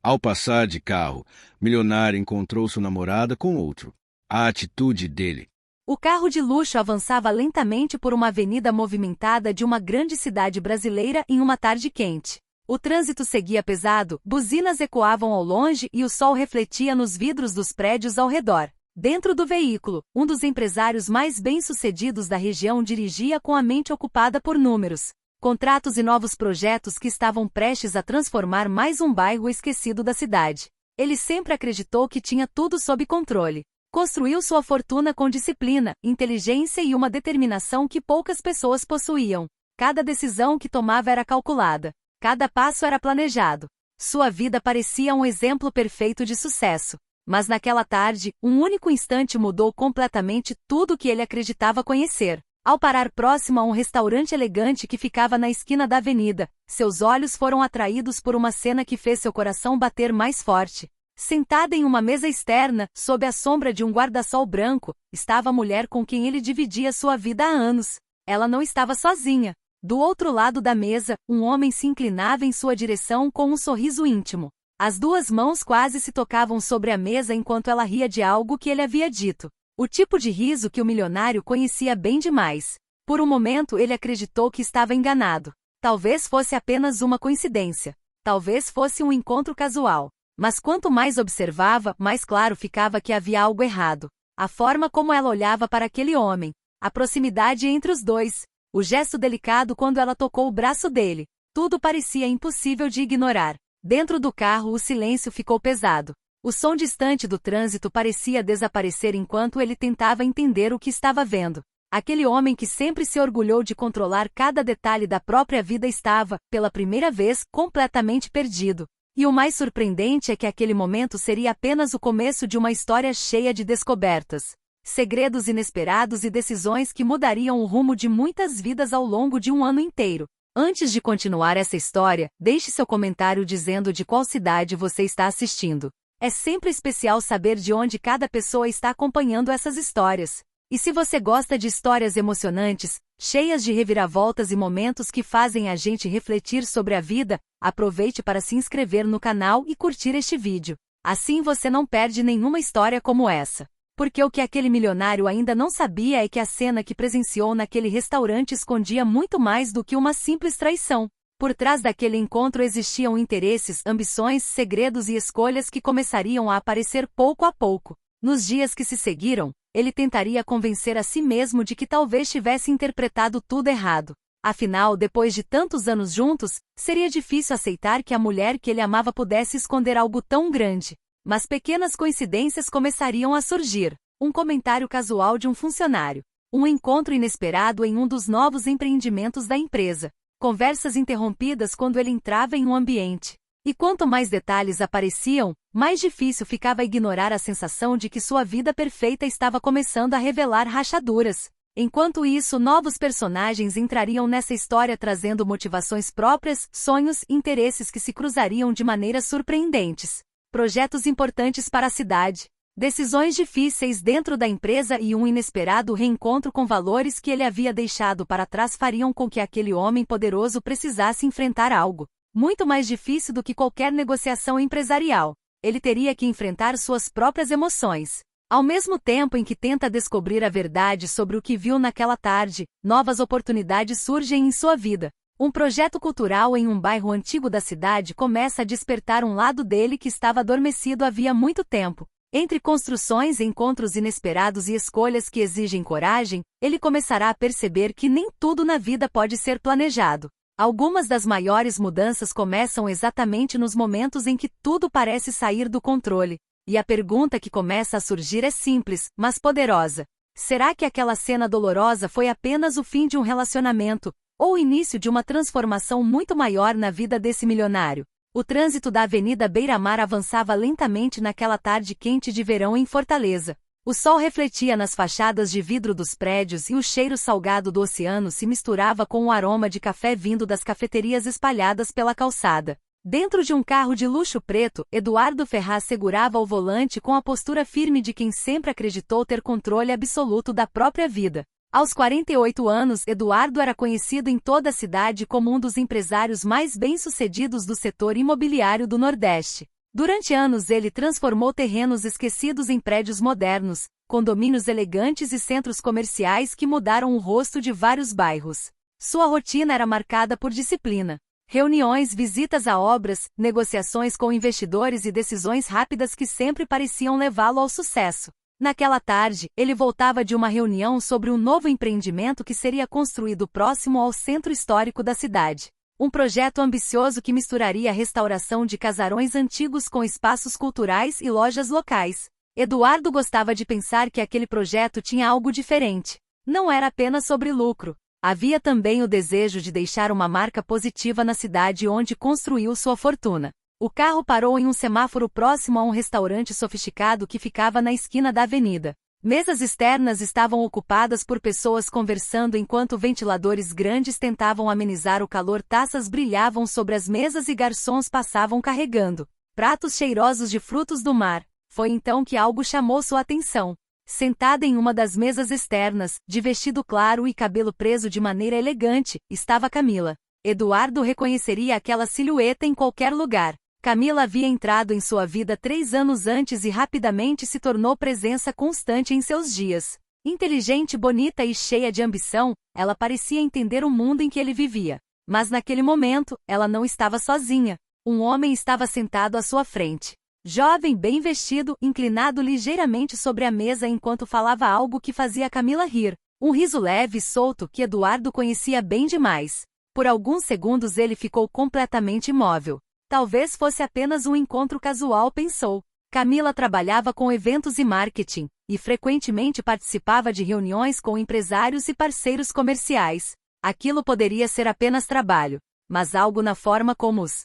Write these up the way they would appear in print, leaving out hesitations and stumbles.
Ao passar de carro, milionário encontrou sua namorada com outro. A atitude dele. O carro de luxo avançava lentamente por uma avenida movimentada de uma grande cidade brasileira em uma tarde quente. O trânsito seguia pesado, buzinas ecoavam ao longe e o sol refletia nos vidros dos prédios ao redor. Dentro do veículo, um dos empresários mais bem-sucedidos da região dirigia com a mente ocupada por números, contratos e novos projetos que estavam prestes a transformar mais um bairro esquecido da cidade. Ele sempre acreditou que tinha tudo sob controle. Construiu sua fortuna com disciplina, inteligência e uma determinação que poucas pessoas possuíam. Cada decisão que tomava era calculada. Cada passo era planejado. Sua vida parecia um exemplo perfeito de sucesso. Mas naquela tarde, um único instante mudou completamente tudo o que ele acreditava conhecer. Ao parar próximo a um restaurante elegante que ficava na esquina da avenida, seus olhos foram atraídos por uma cena que fez seu coração bater mais forte. Sentada em uma mesa externa, sob a sombra de um guarda-sol branco, estava a mulher com quem ele dividia sua vida há anos. Ela não estava sozinha. Do outro lado da mesa, um homem se inclinava em sua direção com um sorriso íntimo. As duas mãos quase se tocavam sobre a mesa enquanto ela ria de algo que ele havia dito. O tipo de riso que o milionário conhecia bem demais. Por um momento ele acreditou que estava enganado. Talvez fosse apenas uma coincidência. Talvez fosse um encontro casual. Mas quanto mais observava, mais claro ficava que havia algo errado. A forma como ela olhava para aquele homem. A proximidade entre os dois. O gesto delicado quando ela tocou o braço dele. Tudo parecia impossível de ignorar. Dentro do carro o silêncio ficou pesado. O som distante do trânsito parecia desaparecer enquanto ele tentava entender o que estava vendo. Aquele homem que sempre se orgulhou de controlar cada detalhe da própria vida estava, pela primeira vez, completamente perdido. E o mais surpreendente é que aquele momento seria apenas o começo de uma história cheia de descobertas. Segredos inesperados e decisões que mudariam o rumo de muitas vidas ao longo de um ano inteiro. Antes de continuar essa história, deixe seu comentário dizendo de qual cidade você está assistindo. É sempre especial saber de onde cada pessoa está acompanhando essas histórias. E se você gosta de histórias emocionantes, cheias de reviravoltas e momentos que fazem a gente refletir sobre a vida, aproveite para se inscrever no canal e curtir este vídeo. Assim você não perde nenhuma história como essa. Porque o que aquele milionário ainda não sabia é que a cena que presenciou naquele restaurante escondia muito mais do que uma simples traição. Por trás daquele encontro existiam interesses, ambições, segredos e escolhas que começariam a aparecer pouco a pouco. Nos dias que se seguiram, ele tentaria convencer a si mesmo de que talvez tivesse interpretado tudo errado. Afinal, depois de tantos anos juntos, seria difícil aceitar que a mulher que ele amava pudesse esconder algo tão grande. Mas pequenas coincidências começariam a surgir. Um comentário casual de um funcionário. Um encontro inesperado em um dos novos empreendimentos da empresa. Conversas interrompidas quando ele entrava em um ambiente. E quanto mais detalhes apareciam, mais difícil ficava ignorar a sensação de que sua vida perfeita estava começando a revelar rachaduras. Enquanto isso, novos personagens entrariam nessa história trazendo motivações próprias, sonhos e interesses que se cruzariam de maneiras surpreendentes. Projetos importantes para a cidade. Decisões difíceis dentro da empresa e um inesperado reencontro com valores que ele havia deixado para trás fariam com que aquele homem poderoso precisasse enfrentar algo muito mais difícil do que qualquer negociação empresarial. Ele teria que enfrentar suas próprias emoções. Ao mesmo tempo em que tenta descobrir a verdade sobre o que viu naquela tarde, novas oportunidades surgem em sua vida. Um projeto cultural em um bairro antigo da cidade começa a despertar um lado dele que estava adormecido havia muito tempo. Entre construções, encontros inesperados e escolhas que exigem coragem, ele começará a perceber que nem tudo na vida pode ser planejado. Algumas das maiores mudanças começam exatamente nos momentos em que tudo parece sair do controle. E a pergunta que começa a surgir é simples, mas poderosa. Será que aquela cena dolorosa foi apenas o fim de um relacionamento, ou o início de uma transformação muito maior na vida desse milionário? O trânsito da Avenida Beira-Mar avançava lentamente naquela tarde quente de verão em Fortaleza. O sol refletia nas fachadas de vidro dos prédios e o cheiro salgado do oceano se misturava com o aroma de café vindo das cafeterias espalhadas pela calçada. Dentro de um carro de luxo preto, Eduardo Ferraz segurava o volante com a postura firme de quem sempre acreditou ter controle absoluto da própria vida. Aos 48 anos, Eduardo era conhecido em toda a cidade como um dos empresários mais bem-sucedidos do setor imobiliário do Nordeste. Durante anos ele transformou terrenos esquecidos em prédios modernos, condomínios elegantes e centros comerciais que mudaram o rosto de vários bairros. Sua rotina era marcada por disciplina. Reuniões, visitas a obras, negociações com investidores e decisões rápidas que sempre pareciam levá-lo ao sucesso. Naquela tarde, ele voltava de uma reunião sobre um novo empreendimento que seria construído próximo ao centro histórico da cidade. Um projeto ambicioso que misturaria a restauração de casarões antigos com espaços culturais e lojas locais. Eduardo gostava de pensar que aquele projeto tinha algo diferente. Não era apenas sobre lucro. Havia também o desejo de deixar uma marca positiva na cidade onde construiu sua fortuna. O carro parou em um semáforo próximo a um restaurante sofisticado que ficava na esquina da avenida. Mesas externas estavam ocupadas por pessoas conversando enquanto ventiladores grandes tentavam amenizar o calor. Taças brilhavam sobre as mesas e garçons passavam carregando pratos cheirosos de frutos do mar. Foi então que algo chamou sua atenção. Sentada em uma das mesas externas, de vestido claro e cabelo preso de maneira elegante, estava Camila. Eduardo reconheceria aquela silhueta em qualquer lugar. Camila havia entrado em sua vida 3 anos antes e rapidamente se tornou presença constante em seus dias. Inteligente, bonita e cheia de ambição, ela parecia entender o mundo em que ele vivia. Mas naquele momento, ela não estava sozinha. Um homem estava sentado à sua frente. Jovem, bem vestido, inclinado ligeiramente sobre a mesa enquanto falava algo que fazia Camila rir. Um riso leve e solto que Eduardo conhecia bem demais. Por alguns segundos ele ficou completamente imóvel. Talvez fosse apenas um encontro casual, pensou. Camila trabalhava com eventos e marketing, e frequentemente participava de reuniões com empresários e parceiros comerciais. Aquilo poderia ser apenas trabalho, mas algo na forma como os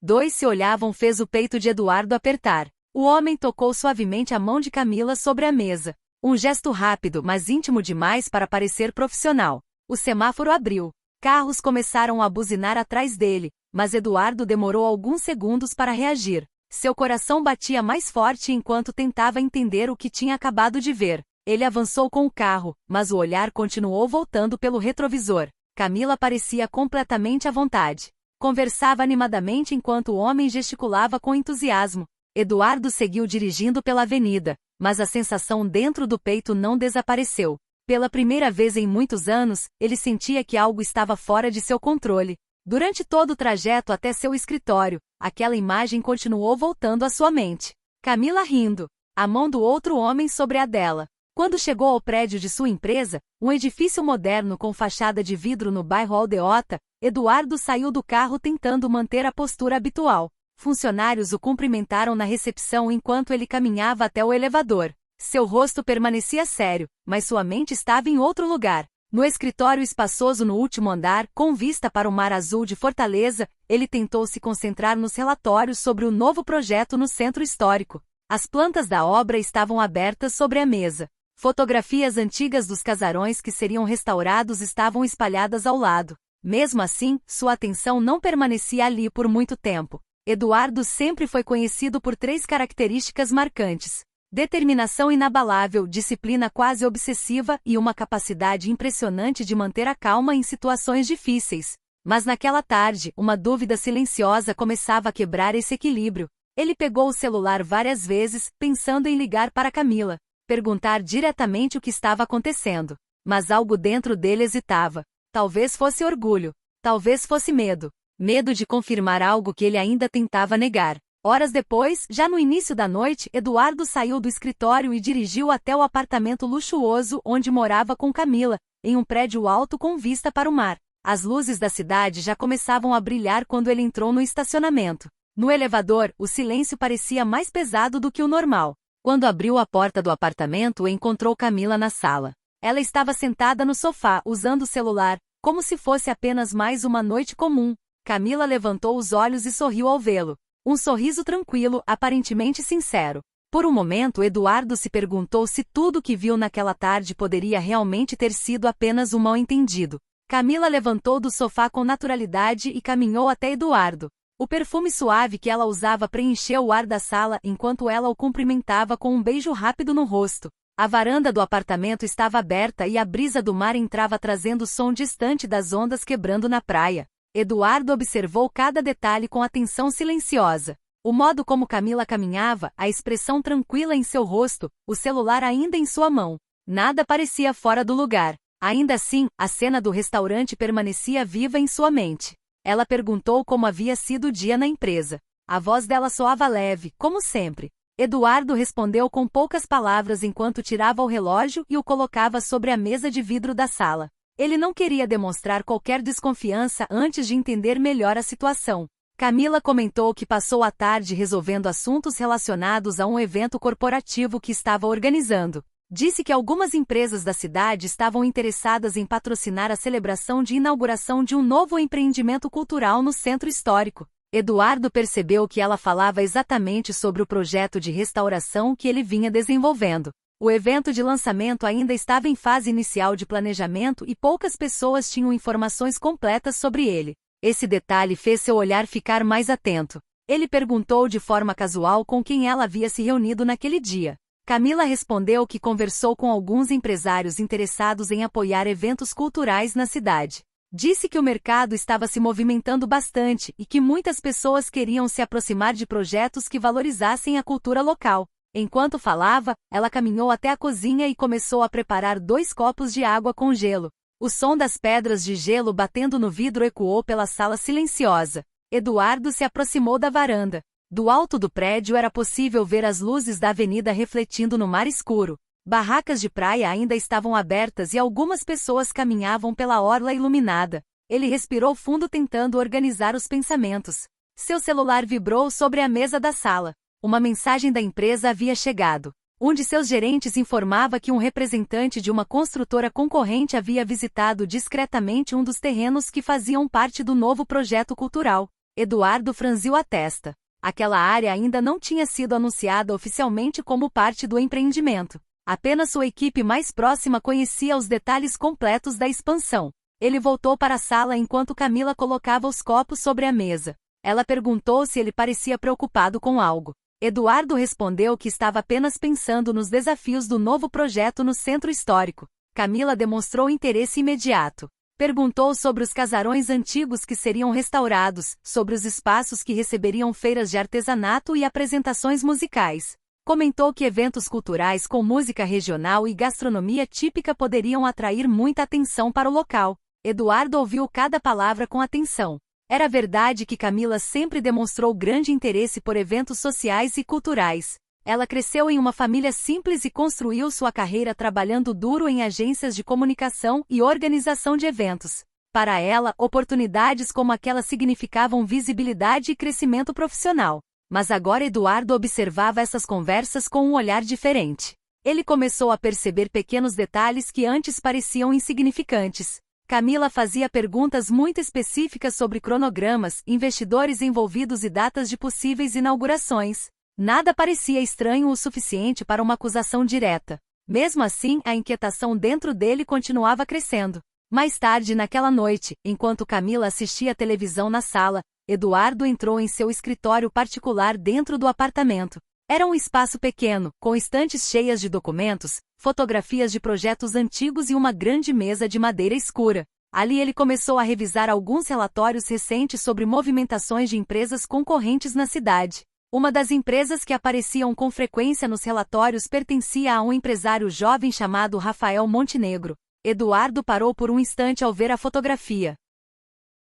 dois se olhavam fez o peito de Eduardo apertar. O homem tocou suavemente a mão de Camila sobre a mesa. Um gesto rápido, mas íntimo demais para parecer profissional. O semáforo abriu. Carros começaram a buzinar atrás dele, mas Eduardo demorou alguns segundos para reagir. Seu coração batia mais forte enquanto tentava entender o que tinha acabado de ver. Ele avançou com o carro, mas o olhar continuou voltando pelo retrovisor. Camila parecia completamente à vontade. Conversava animadamente enquanto o homem gesticulava com entusiasmo. Eduardo seguiu dirigindo pela avenida, mas a sensação dentro do peito não desapareceu. Pela primeira vez em muitos anos, ele sentia que algo estava fora de seu controle. Durante todo o trajeto até seu escritório, aquela imagem continuou voltando à sua mente. Camila rindo, a mão do outro homem sobre a dela. Quando chegou ao prédio de sua empresa, um edifício moderno com fachada de vidro no bairro Aldeota, Eduardo saiu do carro tentando manter a postura habitual. Funcionários o cumprimentaram na recepção enquanto ele caminhava até o elevador. Seu rosto permanecia sério, mas sua mente estava em outro lugar. No escritório espaçoso no último andar, com vista para o mar azul de Fortaleza, ele tentou se concentrar nos relatórios sobre o novo projeto no centro histórico. As plantas da obra estavam abertas sobre a mesa. Fotografias antigas dos casarões que seriam restaurados estavam espalhadas ao lado. Mesmo assim, sua atenção não permanecia ali por muito tempo. Eduardo sempre foi conhecido por 3 características marcantes: determinação inabalável, disciplina quase obsessiva e uma capacidade impressionante de manter a calma em situações difíceis. Mas naquela tarde, uma dúvida silenciosa começava a quebrar esse equilíbrio. Ele pegou o celular várias vezes, pensando em ligar para Camila, perguntar diretamente o que estava acontecendo. Mas algo dentro dele hesitava. Talvez fosse orgulho. Talvez fosse medo. Medo de confirmar algo que ele ainda tentava negar. Horas depois, já no início da noite, Eduardo saiu do escritório e dirigiu até o apartamento luxuoso onde morava com Camila, em um prédio alto com vista para o mar. As luzes da cidade já começavam a brilhar quando ele entrou no estacionamento. No elevador, o silêncio parecia mais pesado do que o normal. Quando abriu a porta do apartamento, encontrou Camila na sala. Ela estava sentada no sofá, usando o celular, como se fosse apenas mais uma noite comum. Camila levantou os olhos e sorriu ao vê-lo. Um sorriso tranquilo, aparentemente sincero. Por um momento, Eduardo se perguntou se tudo o que viu naquela tarde poderia realmente ter sido apenas um mal-entendido. Camila levantou do sofá com naturalidade e caminhou até Eduardo. O perfume suave que ela usava preencheu o ar da sala enquanto ela o cumprimentava com um beijo rápido no rosto. A varanda do apartamento estava aberta e a brisa do mar entrava trazendo o som distante das ondas quebrando na praia. Eduardo observou cada detalhe com atenção silenciosa. O modo como Camila caminhava, a expressão tranquila em seu rosto, o celular ainda em sua mão. Nada parecia fora do lugar. Ainda assim, a cena do restaurante permanecia viva em sua mente. Ela perguntou como havia sido o dia na empresa. A voz dela soava leve, como sempre. Eduardo respondeu com poucas palavras enquanto tirava o relógio e o colocava sobre a mesa de vidro da sala. Ele não queria demonstrar qualquer desconfiança antes de entender melhor a situação. Camila comentou que passou a tarde resolvendo assuntos relacionados a um evento corporativo que estava organizando. Disse que algumas empresas da cidade estavam interessadas em patrocinar a celebração de inauguração de um novo empreendimento cultural no centro histórico. Eduardo percebeu que ela falava exatamente sobre o projeto de restauração que ele vinha desenvolvendo. O evento de lançamento ainda estava em fase inicial de planejamento e poucas pessoas tinham informações completas sobre ele. Esse detalhe fez seu olhar ficar mais atento. Ele perguntou de forma casual com quem ela havia se reunido naquele dia. Camila respondeu que conversou com alguns empresários interessados em apoiar eventos culturais na cidade. Disse que o mercado estava se movimentando bastante e que muitas pessoas queriam se aproximar de projetos que valorizassem a cultura local. Enquanto falava, ela caminhou até a cozinha e começou a preparar 2 copos de água com gelo. O som das pedras de gelo batendo no vidro ecoou pela sala silenciosa. Eduardo se aproximou da varanda. Do alto do prédio era possível ver as luzes da avenida refletindo no mar escuro. Barracas de praia ainda estavam abertas e algumas pessoas caminhavam pela orla iluminada. Ele respirou fundo tentando organizar os pensamentos. Seu celular vibrou sobre a mesa da sala. Uma mensagem da empresa havia chegado. Um de seus gerentes informava que um representante de uma construtora concorrente havia visitado discretamente um dos terrenos que faziam parte do novo projeto cultural. Eduardo franziu a testa. Aquela área ainda não tinha sido anunciada oficialmente como parte do empreendimento. Apenas sua equipe mais próxima conhecia os detalhes completos da expansão. Ele voltou para a sala enquanto Camila colocava os copos sobre a mesa. Ela perguntou se ele parecia preocupado com algo. Eduardo respondeu que estava apenas pensando nos desafios do novo projeto no centro histórico. Camila demonstrou interesse imediato. Perguntou sobre os casarões antigos que seriam restaurados, sobre os espaços que receberiam feiras de artesanato e apresentações musicais. Comentou que eventos culturais com música regional e gastronomia típica poderiam atrair muita atenção para o local. Eduardo ouviu cada palavra com atenção. Era verdade que Camila sempre demonstrou grande interesse por eventos sociais e culturais. Ela cresceu em uma família simples e construiu sua carreira trabalhando duro em agências de comunicação e organização de eventos. Para ela, oportunidades como aquela significavam visibilidade e crescimento profissional. Mas agora Eduardo observava essas conversas com um olhar diferente. Ele começou a perceber pequenos detalhes que antes pareciam insignificantes. Camila fazia perguntas muito específicas sobre cronogramas, investidores envolvidos e datas de possíveis inaugurações. Nada parecia estranho o suficiente para uma acusação direta. Mesmo assim, a inquietação dentro dele continuava crescendo. Mais tarde naquela noite, enquanto Camila assistia televisão na sala, Eduardo entrou em seu escritório particular dentro do apartamento. Era um espaço pequeno, com estantes cheias de documentos, fotografias de projetos antigos e uma grande mesa de madeira escura. Ali ele começou a revisar alguns relatórios recentes sobre movimentações de empresas concorrentes na cidade. Uma das empresas que apareciam com frequência nos relatórios pertencia a um empresário jovem chamado Rafael Montenegro. Eduardo parou por um instante ao ver a fotografia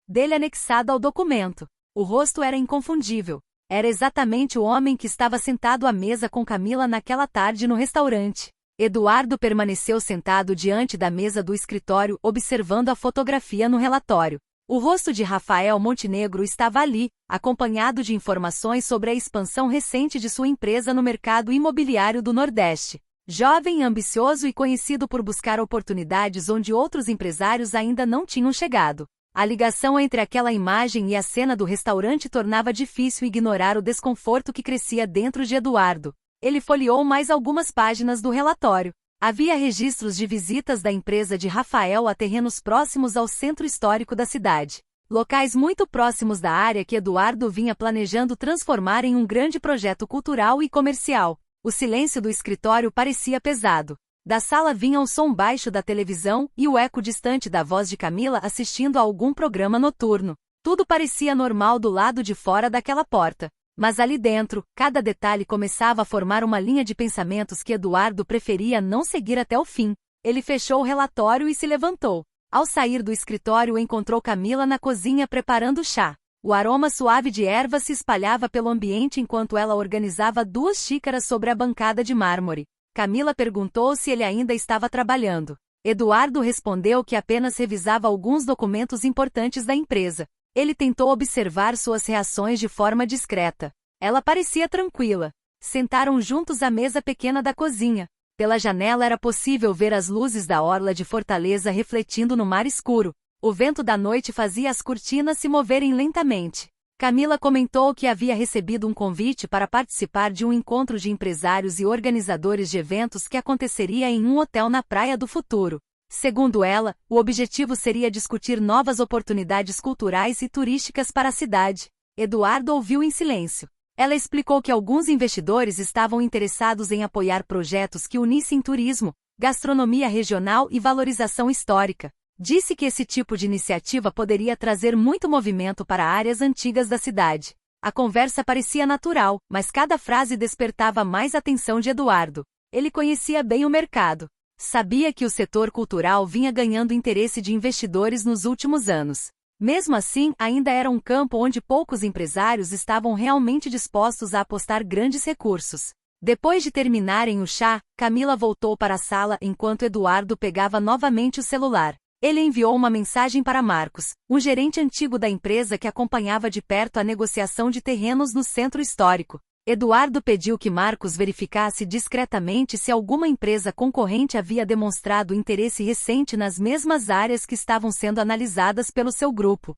dele anexada ao documento. O rosto era inconfundível. Era exatamente o homem que estava sentado à mesa com Camila naquela tarde no restaurante. Eduardo permaneceu sentado diante da mesa do escritório, observando a fotografia no relatório. O rosto de Rafael Montenegro estava ali, acompanhado de informações sobre a expansão recente de sua empresa no mercado imobiliário do Nordeste. Jovem, ambicioso e conhecido por buscar oportunidades onde outros empresários ainda não tinham chegado. A ligação entre aquela imagem e a cena do restaurante tornava difícil ignorar o desconforto que crescia dentro de Eduardo. Ele folheou mais algumas páginas do relatório. Havia registros de visitas da empresa de Rafael a terrenos próximos ao centro histórico da cidade. Locais muito próximos da área que Eduardo vinha planejando transformar em um grande projeto cultural e comercial. O silêncio do escritório parecia pesado. Da sala vinha o som baixo da televisão e o eco distante da voz de Camila assistindo a algum programa noturno. Tudo parecia normal do lado de fora daquela porta. Mas ali dentro, cada detalhe começava a formar uma linha de pensamentos que Eduardo preferia não seguir até o fim. Ele fechou o relatório e se levantou. Ao sair do escritório, encontrou Camila na cozinha preparando chá. O aroma suave de ervas se espalhava pelo ambiente enquanto ela organizava 2 xícaras sobre a bancada de mármore. Camila perguntou se ele ainda estava trabalhando. Eduardo respondeu que apenas revisava alguns documentos importantes da empresa. Ele tentou observar suas reações de forma discreta. Ela parecia tranquila. Sentaram juntos à mesa pequena da cozinha. Pela janela era possível ver as luzes da orla de Fortaleza refletindo no mar escuro. O vento da noite fazia as cortinas se moverem lentamente. Camila comentou que havia recebido um convite para participar de um encontro de empresários e organizadores de eventos que aconteceria em um hotel na Praia do Futuro. Segundo ela, o objetivo seria discutir novas oportunidades culturais e turísticas para a cidade. Eduardo ouviu em silêncio. Ela explicou que alguns investidores estavam interessados em apoiar projetos que unissem turismo, gastronomia regional e valorização histórica. Disse que esse tipo de iniciativa poderia trazer muito movimento para áreas antigas da cidade. A conversa parecia natural, mas cada frase despertava mais atenção de Eduardo. Ele conhecia bem o mercado. Sabia que o setor cultural vinha ganhando interesse de investidores nos últimos anos. Mesmo assim, ainda era um campo onde poucos empresários estavam realmente dispostos a apostar grandes recursos. Depois de terminarem o chá, Camila voltou para a sala enquanto Eduardo pegava novamente o celular. Ele enviou uma mensagem para Marcos, um gerente antigo da empresa que acompanhava de perto a negociação de terrenos no centro histórico. Eduardo pediu que Marcos verificasse discretamente se alguma empresa concorrente havia demonstrado interesse recente nas mesmas áreas que estavam sendo analisadas pelo seu grupo.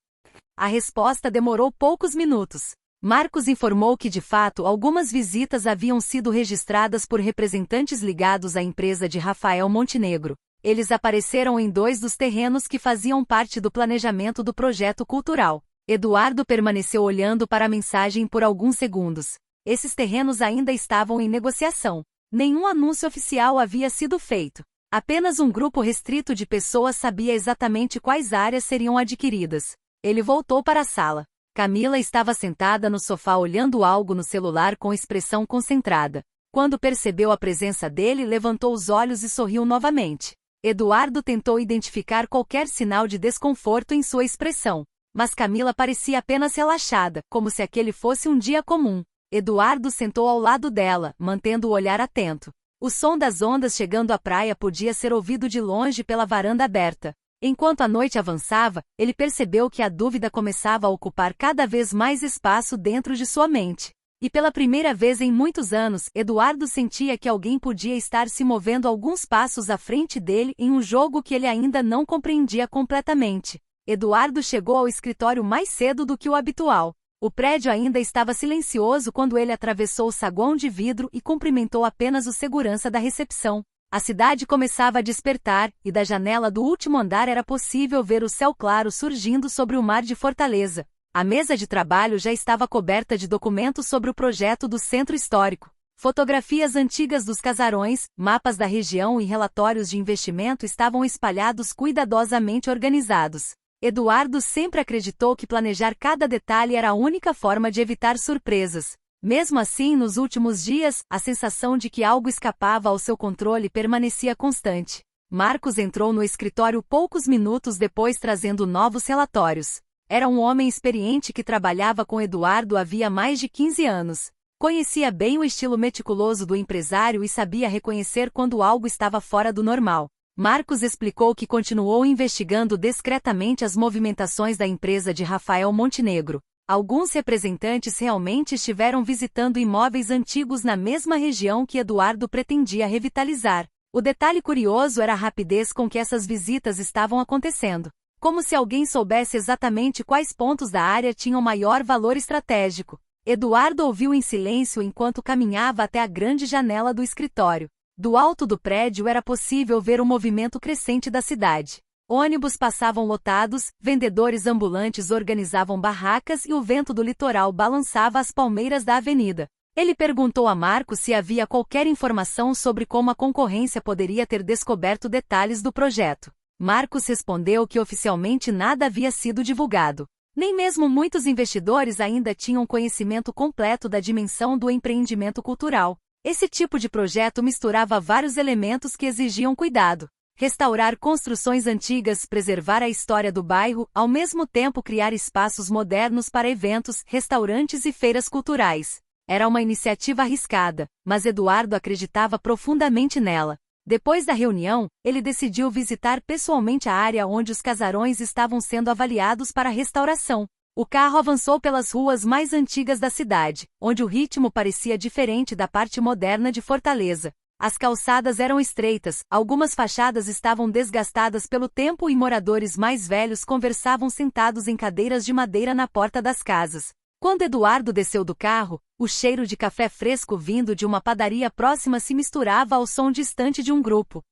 A resposta demorou poucos minutos. Marcos informou que de fato algumas visitas haviam sido registradas por representantes ligados à empresa de Rafael Montenegro. Eles apareceram em 2 dos terrenos que faziam parte do planejamento do projeto cultural. Eduardo permaneceu olhando para a mensagem por alguns segundos. Esses terrenos ainda estavam em negociação. Nenhum anúncio oficial havia sido feito. Apenas um grupo restrito de pessoas sabia exatamente quais áreas seriam adquiridas. Ele voltou para a sala. Camila estava sentada no sofá olhando algo no celular com expressão concentrada. Quando percebeu a presença dele, levantou os olhos e sorriu novamente. Eduardo tentou identificar qualquer sinal de desconforto em sua expressão, mas Camila parecia apenas relaxada, como se aquele fosse um dia comum. Eduardo sentou ao lado dela, mantendo o olhar atento. O som das ondas chegando à praia podia ser ouvido de longe pela varanda aberta. Enquanto a noite avançava, ele percebeu que a dúvida começava a ocupar cada vez mais espaço dentro de sua mente. E pela primeira vez em muitos anos, Eduardo sentia que alguém podia estar se movendo alguns passos à frente dele em um jogo que ele ainda não compreendia completamente. Eduardo chegou ao escritório mais cedo do que o habitual. O prédio ainda estava silencioso quando ele atravessou o saguão de vidro e cumprimentou apenas o segurança da recepção. A cidade começava a despertar, e da janela do último andar era possível ver o céu claro surgindo sobre o mar de Fortaleza. A mesa de trabalho já estava coberta de documentos sobre o projeto do centro histórico. Fotografias antigas dos casarões, mapas da região e relatórios de investimento estavam espalhados cuidadosamente organizados. Eduardo sempre acreditou que planejar cada detalhe era a única forma de evitar surpresas. Mesmo assim, nos últimos dias, a sensação de que algo escapava ao seu controle permanecia constante. Marcos entrou no escritório poucos minutos depois trazendo novos relatórios. Era um homem experiente que trabalhava com Eduardo havia mais de 15 anos. Conhecia bem o estilo meticuloso do empresário e sabia reconhecer quando algo estava fora do normal. Marcos explicou que continuou investigando discretamente as movimentações da empresa de Rafael Montenegro. Alguns representantes realmente estiveram visitando imóveis antigos na mesma região que Eduardo pretendia revitalizar. O detalhe curioso era a rapidez com que essas visitas estavam acontecendo. Como se alguém soubesse exatamente quais pontos da área tinham maior valor estratégico. Eduardo ouviu em silêncio enquanto caminhava até a grande janela do escritório. Do alto do prédio era possível ver o movimento crescente da cidade. Ônibus passavam lotados, vendedores ambulantes organizavam barracas e o vento do litoral balançava as palmeiras da avenida. Ele perguntou a Marcos se havia qualquer informação sobre como a concorrência poderia ter descoberto detalhes do projeto. Marcos respondeu que oficialmente nada havia sido divulgado. Nem mesmo muitos investidores ainda tinham conhecimento completo da dimensão do empreendimento cultural. Esse tipo de projeto misturava vários elementos que exigiam cuidado. Restaurar construções antigas, preservar a história do bairro, ao mesmo tempo criar espaços modernos para eventos, restaurantes e feiras culturais. Era uma iniciativa arriscada, mas Eduardo acreditava profundamente nela. Depois da reunião, ele decidiu visitar pessoalmente a área onde os casarões estavam sendo avaliados para restauração. O carro avançou pelas ruas mais antigas da cidade, onde o ritmo parecia diferente da parte moderna de Fortaleza. As calçadas eram estreitas, algumas fachadas estavam desgastadas pelo tempo e moradores mais velhos conversavam sentados em cadeiras de madeira na porta das casas. Quando Eduardo desceu do carro, o cheiro de café fresco vindo de uma padaria próxima se misturava ao som distante de um grupo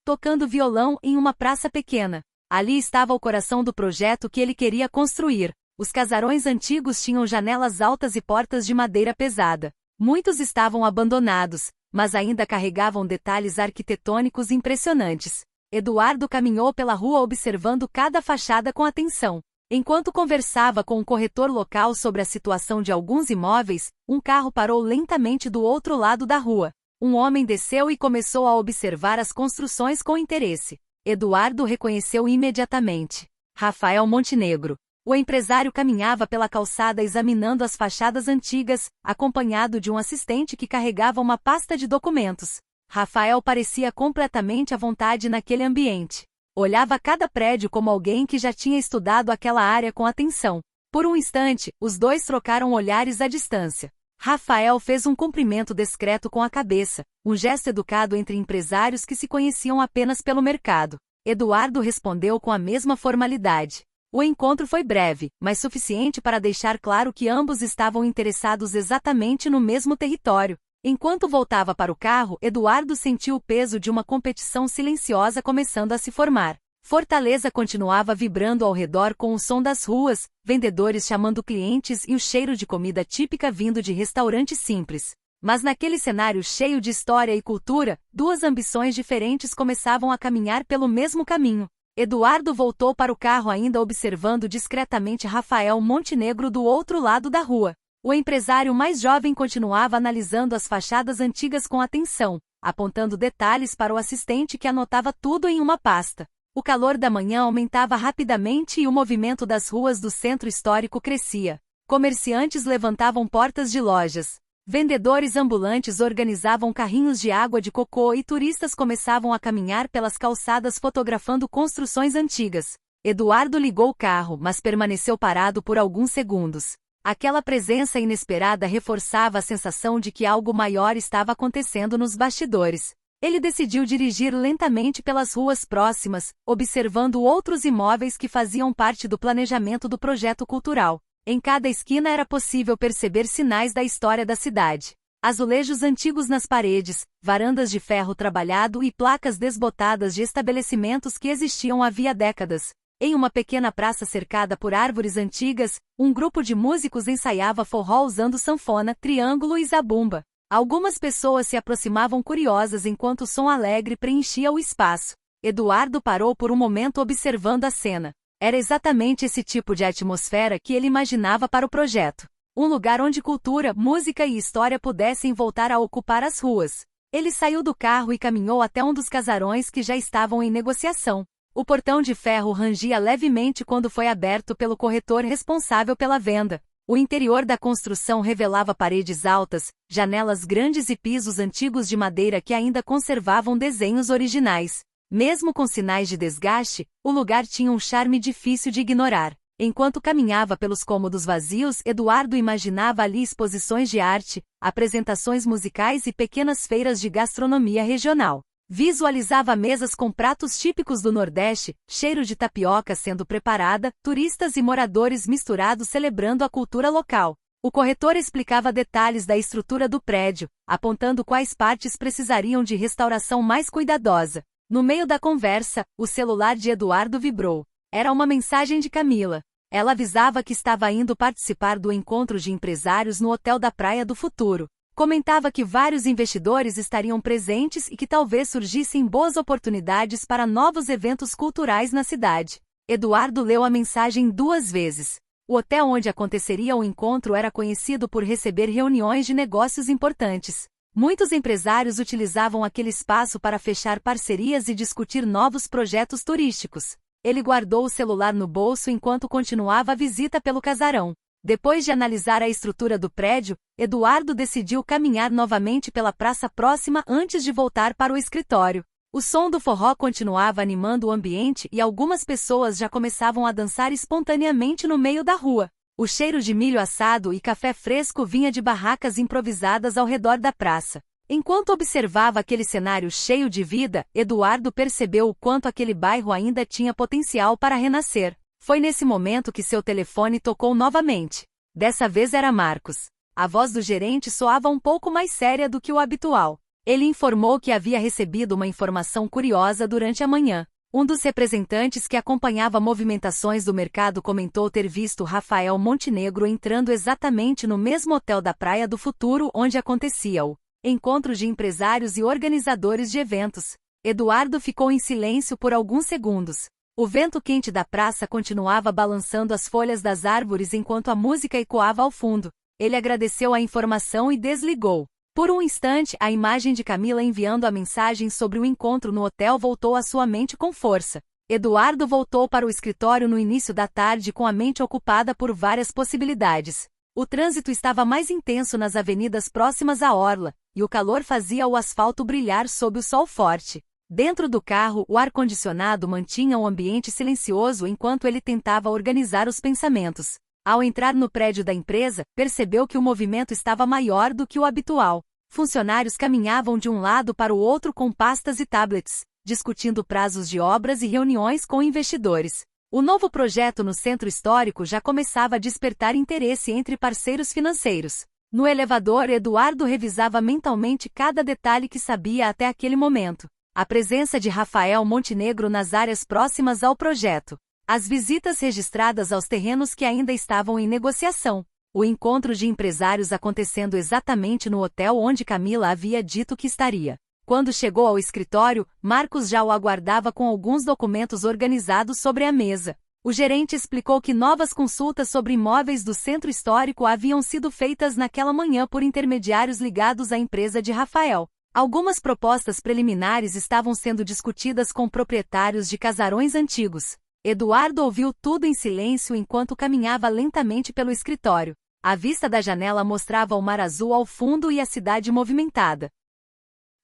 tocando violão em uma praça pequena. Ali estava o coração do projeto que ele queria construir. Os casarões antigos tinham janelas altas e portas de madeira pesada. Muitos estavam abandonados, mas ainda carregavam detalhes arquitetônicos impressionantes. Eduardo caminhou pela rua observando cada fachada com atenção. Enquanto conversava com um corretor local sobre a situação de alguns imóveis, um carro parou lentamente do outro lado da rua. Um homem desceu e começou a observar as construções com interesse. Eduardo reconheceu imediatamente Rafael Montenegro. O empresário caminhava pela calçada examinando as fachadas antigas, acompanhado de um assistente que carregava uma pasta de documentos. Rafael parecia completamente à vontade naquele ambiente. Olhava cada prédio como alguém que já tinha estudado aquela área com atenção. Por um instante, os dois trocaram olhares à distância. Rafael fez um cumprimento discreto com a cabeça, um gesto educado entre empresários que se conheciam apenas pelo mercado. Eduardo respondeu com a mesma formalidade. O encontro foi breve, mas suficiente para deixar claro que ambos estavam interessados exatamente no mesmo território. Enquanto voltava para o carro, Eduardo sentiu o peso de uma competição silenciosa começando a se formar. Fortaleza continuava vibrando ao redor com o som das ruas, vendedores chamando clientes e o cheiro de comida típica vindo de restaurantes simples. Mas naquele cenário cheio de história e cultura, duas ambições diferentes começavam a caminhar pelo mesmo caminho. Eduardo voltou para o carro ainda observando discretamente Rafael Montenegro do outro lado da rua. O empresário mais jovem continuava analisando as fachadas antigas com atenção, apontando detalhes para o assistente que anotava tudo em uma pasta. O calor da manhã aumentava rapidamente e o movimento das ruas do centro histórico crescia. Comerciantes levantavam portas de lojas. Vendedores ambulantes organizavam carrinhos de água de cocô e turistas começavam a caminhar pelas calçadas fotografando construções antigas. Eduardo ligou o carro, mas permaneceu parado por alguns segundos. Aquela presença inesperada reforçava a sensação de que algo maior estava acontecendo nos bastidores. Ele decidiu dirigir lentamente pelas ruas próximas, observando outros imóveis que faziam parte do planejamento do projeto cultural. Em cada esquina era possível perceber sinais da história da cidade. Azulejos antigos nas paredes, varandas de ferro trabalhado e placas desbotadas de estabelecimentos que existiam havia décadas. Em uma pequena praça cercada por árvores antigas, um grupo de músicos ensaiava forró usando sanfona, triângulo e zabumba. Algumas pessoas se aproximavam curiosas enquanto o som alegre preenchia o espaço. Eduardo parou por um momento observando a cena. Era exatamente esse tipo de atmosfera que ele imaginava para o projeto. Um lugar onde cultura, música e história pudessem voltar a ocupar as ruas. Ele saiu do carro e caminhou até um dos casarões que já estavam em negociação. O portão de ferro rangia levemente quando foi aberto pelo corretor responsável pela venda. O interior da construção revelava paredes altas, janelas grandes e pisos antigos de madeira que ainda conservavam desenhos originais. Mesmo com sinais de desgaste, o lugar tinha um charme difícil de ignorar. Enquanto caminhava pelos cômodos vazios, Eduardo imaginava ali exposições de arte, apresentações musicais e pequenas feiras de gastronomia regional. Visualizava mesas com pratos típicos do Nordeste, cheiro de tapioca sendo preparada, turistas e moradores misturados celebrando a cultura local. O corretor explicava detalhes da estrutura do prédio, apontando quais partes precisariam de restauração mais cuidadosa. No meio da conversa, o celular de Eduardo vibrou. Era uma mensagem de Camila. Ela avisava que estava indo participar do encontro de empresários no Hotel da Praia do Futuro. Comentava que vários investidores estariam presentes e que talvez surgissem boas oportunidades para novos eventos culturais na cidade. Eduardo leu a mensagem 2 vezes. O hotel onde aconteceria o encontro era conhecido por receber reuniões de negócios importantes. Muitos empresários utilizavam aquele espaço para fechar parcerias e discutir novos projetos turísticos. Ele guardou o celular no bolso enquanto continuava a visita pelo casarão. Depois de analisar a estrutura do prédio, Eduardo decidiu caminhar novamente pela praça próxima antes de voltar para o escritório. O som do forró continuava animando o ambiente e algumas pessoas já começavam a dançar espontaneamente no meio da rua. O cheiro de milho assado e café fresco vinha de barracas improvisadas ao redor da praça. Enquanto observava aquele cenário cheio de vida, Eduardo percebeu o quanto aquele bairro ainda tinha potencial para renascer. Foi nesse momento que seu telefone tocou novamente. Dessa vez era Marcos. A voz do gerente soava um pouco mais séria do que o habitual. Ele informou que havia recebido uma informação curiosa durante a manhã. Um dos representantes que acompanhava movimentações do mercado comentou ter visto Rafael Montenegro entrando exatamente no mesmo hotel da Praia do Futuro onde acontecia o encontro de empresários e organizadores de eventos. Eduardo ficou em silêncio por alguns segundos. O vento quente da praça continuava balançando as folhas das árvores enquanto a música ecoava ao fundo. Ele agradeceu a informação e desligou. Por um instante, a imagem de Camila enviando a mensagem sobre o encontro no hotel voltou à sua mente com força. Eduardo voltou para o escritório no início da tarde com a mente ocupada por várias possibilidades. O trânsito estava mais intenso nas avenidas próximas à orla, e o calor fazia o asfalto brilhar sob o sol forte. Dentro do carro, o ar-condicionado mantinha o ambiente silencioso enquanto ele tentava organizar os pensamentos. Ao entrar no prédio da empresa, percebeu que o movimento estava maior do que o habitual. Funcionários caminhavam de um lado para o outro com pastas e tablets, discutindo prazos de obras e reuniões com investidores. O novo projeto no centro histórico já começava a despertar interesse entre parceiros financeiros. No elevador, Eduardo revisava mentalmente cada detalhe que sabia até aquele momento. A presença de Rafael Montenegro nas áreas próximas ao projeto. As visitas registradas aos terrenos que ainda estavam em negociação. O encontro de empresários acontecendo exatamente no hotel onde Camila havia dito que estaria. Quando chegou ao escritório, Marcos já o aguardava com alguns documentos organizados sobre a mesa. O gerente explicou que novas consultas sobre imóveis do centro histórico haviam sido feitas naquela manhã por intermediários ligados à empresa de Rafael. Algumas propostas preliminares estavam sendo discutidas com proprietários de casarões antigos. Eduardo ouviu tudo em silêncio enquanto caminhava lentamente pelo escritório. A vista da janela mostrava o mar azul ao fundo e a cidade movimentada.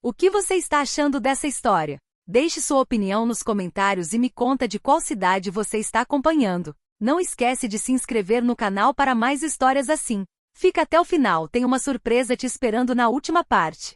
O que você está achando dessa história? Deixe sua opinião nos comentários e me conta de qual cidade você está acompanhando. Não esquece de se inscrever no canal para mais histórias assim. Fica até o final, tem uma surpresa te esperando na última parte.